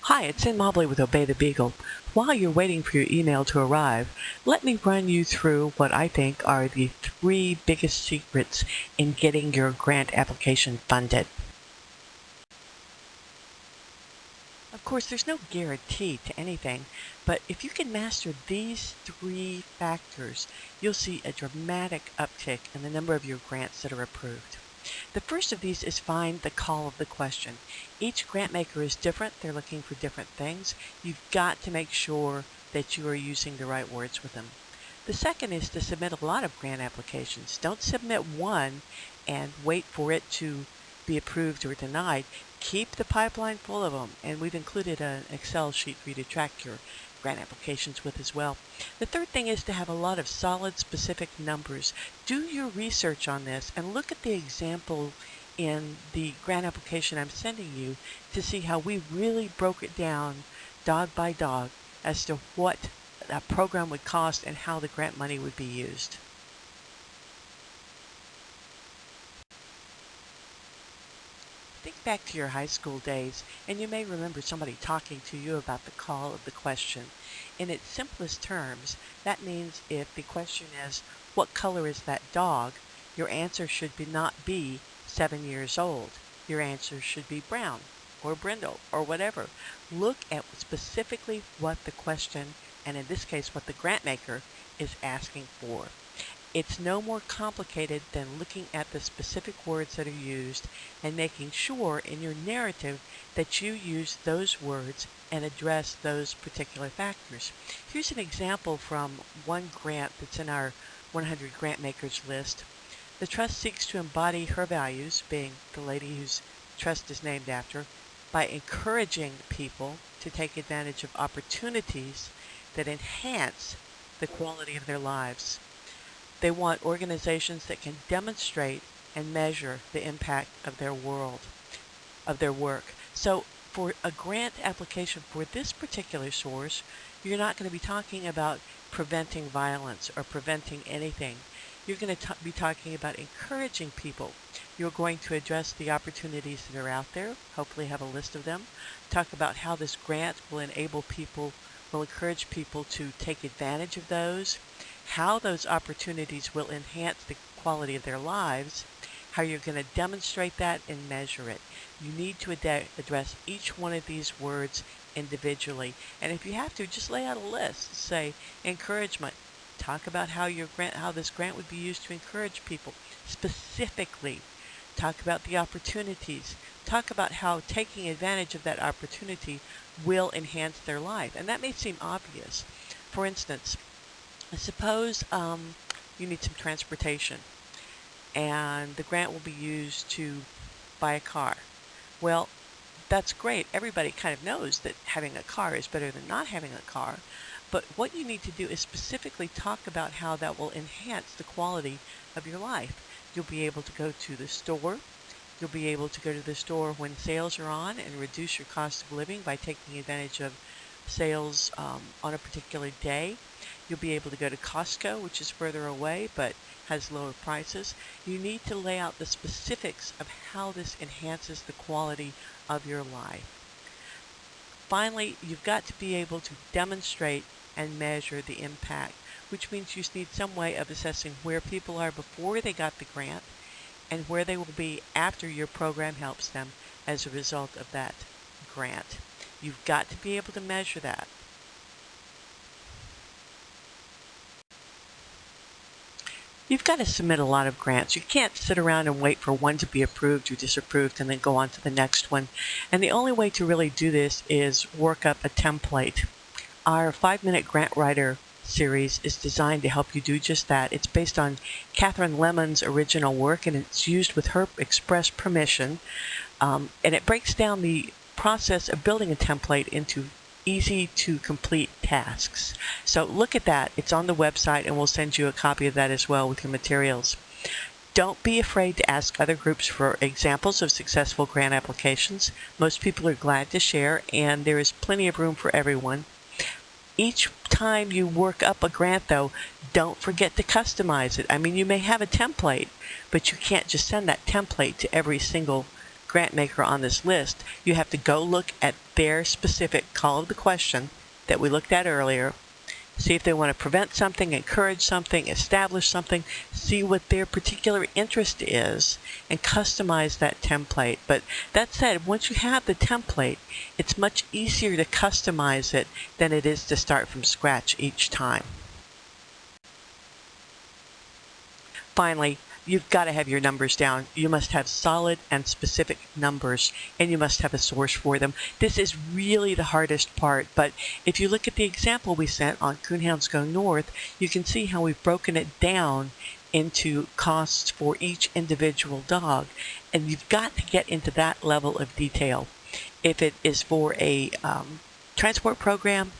Hi, it's Ann Mobley with Obey the Beagle. While you're waiting for your email to arrive, let me run you through what I think are the 3 biggest secrets in getting your grant application funded. Of course, there's no guarantee to anything, but if you can master these 3 factors, you'll see a dramatic uptick in the number of your grants that are approved. The first of these is find the call of the question. Each grant maker is different. They're looking for different things. You've got to make sure that you are using the right words with them. The second is to submit a lot of grant applications. Don't submit one and wait for it to be approved or denied. Keep the pipeline full of them, and we've included an Excel sheet for you to track your grant applications with as well. The third thing is to have a lot of solid, specific numbers. Do your research on this and look at the example in the grant application I'm sending you to see how we really broke it down dog by dog as to what that program would cost and how the grant money would be used. Think back to your high school days, and you may remember somebody talking to you about the call of the question. In its simplest terms, that means if the question is, what color is that dog? Your answer should not be 7 years old. Your answer should be brown or brindle or whatever. Look at specifically what the question, and in this case, what the grant maker is asking for. It's no more complicated than looking at the specific words that are used and making sure in your narrative that you use those words and address those particular factors. Here's an example from one grant that's in our 100 grant makers list. The trust seeks to embody her values, being the lady whose trust is named after, by encouraging people to take advantage of opportunities that enhance the quality of their lives. They want organizations that can demonstrate and measure the impact of their work. So for a grant application for this particular source, you're not going to be talking about preventing violence or preventing anything. You're going to be talking about encouraging people. You're going to address the opportunities that are out there, hopefully have a list of them. Talk about how this grant will encourage people to take advantage of those, how those opportunities will enhance the quality of their lives, how you're going to demonstrate that and measure it. You need to address each one of these words individually. And if you have to, just lay out a list. Say, encouragement. Talk about how this grant would be used to encourage people. Specifically, talk about the opportunities. Talk about how taking advantage of that opportunity will enhance their life. And that may seem obvious. For instance, suppose you need some transportation and the grant will be used to buy a car. Well, that's great. Everybody kind of knows that having a car is better than not having a car. But what you need to do is specifically talk about how that will enhance the quality of your life. You'll be able to go to the store. You'll be able to go to the store when sales are on and reduce your cost of living by taking advantage of sales on a particular day. You'll be able to go to Costco, which is further away but has lower prices. You need to lay out the specifics of how this enhances the quality of your life. Finally, you've got to be able to demonstrate and measure the impact, which means you need some way of assessing where people are before they got the grant and where they will be after your program helps them as a result of that grant. You've got to be able to measure that. You've got to submit a lot of grants. You can't sit around and wait for one to be approved or disapproved and then go on to the next one. And the only way to really do this is work up a template. Our 5-Minute Grant Writer series is designed to help you do just that. It's based on Catherine Lemon's original work, and it's used with her express permission. And it breaks down the process of building a template into easy to complete tasks. So look at that. It's on the website, and we'll send you a copy of that as well with your materials. Don't be afraid to ask other groups for examples of successful grant applications. Most people are glad to share, and there is plenty of room for everyone. Each time you work up a grant, though, don't forget to customize it. I mean, you may have a template, but you can't just send that template to every single grant maker on this list, you have to go look at their specific call of the question that we looked at earlier, see if they want to prevent something, encourage something, establish something, see what their particular interest is, and customize that template. But that said, once you have the template, it's much easier to customize it than it is to start from scratch each time. Finally, you've got to have your numbers down. You must have solid and specific numbers, and you must have a source for them. This is really the hardest part, but if you look at the example we sent on Coonhounds Go North, you can see how we've broken it down into costs for each individual dog, and you've got to get into that level of detail. If it is for a transport program,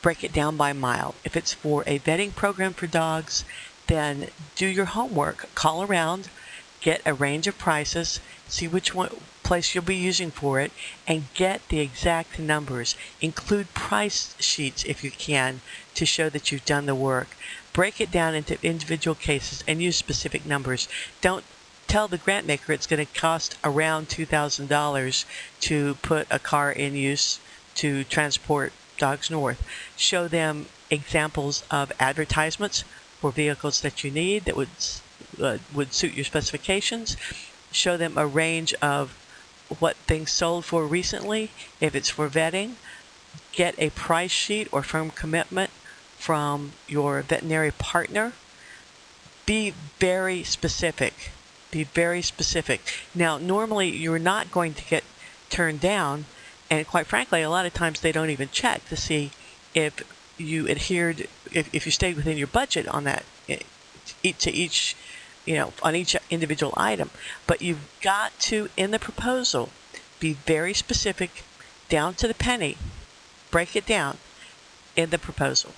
break it down by mile. If it's for a vetting program for dogs, then do your homework. Call around, get a range of prices, see which place you'll be using for it, and get the exact numbers. Include price sheets if you can to show that you've done the work. Break it down into individual cases and use specific numbers. Don't tell the grant maker it's going to cost around $2,000 to put a car in use to transport dogs north. Show them examples of advertisements for vehicles that you need that would suit your specifications. Show them a range of what things sold for recently. If it's for vetting, get a price sheet or firm commitment from your veterinary partner. Be very specific. Be very specific. Now, normally you're not going to get turned down, and quite frankly, a lot of times they don't even check to see if you adhered, if you stayed within your budget on that, to each, on each individual item. But you've got to, in the proposal, be very specific, down to the penny. Break it down in the proposal.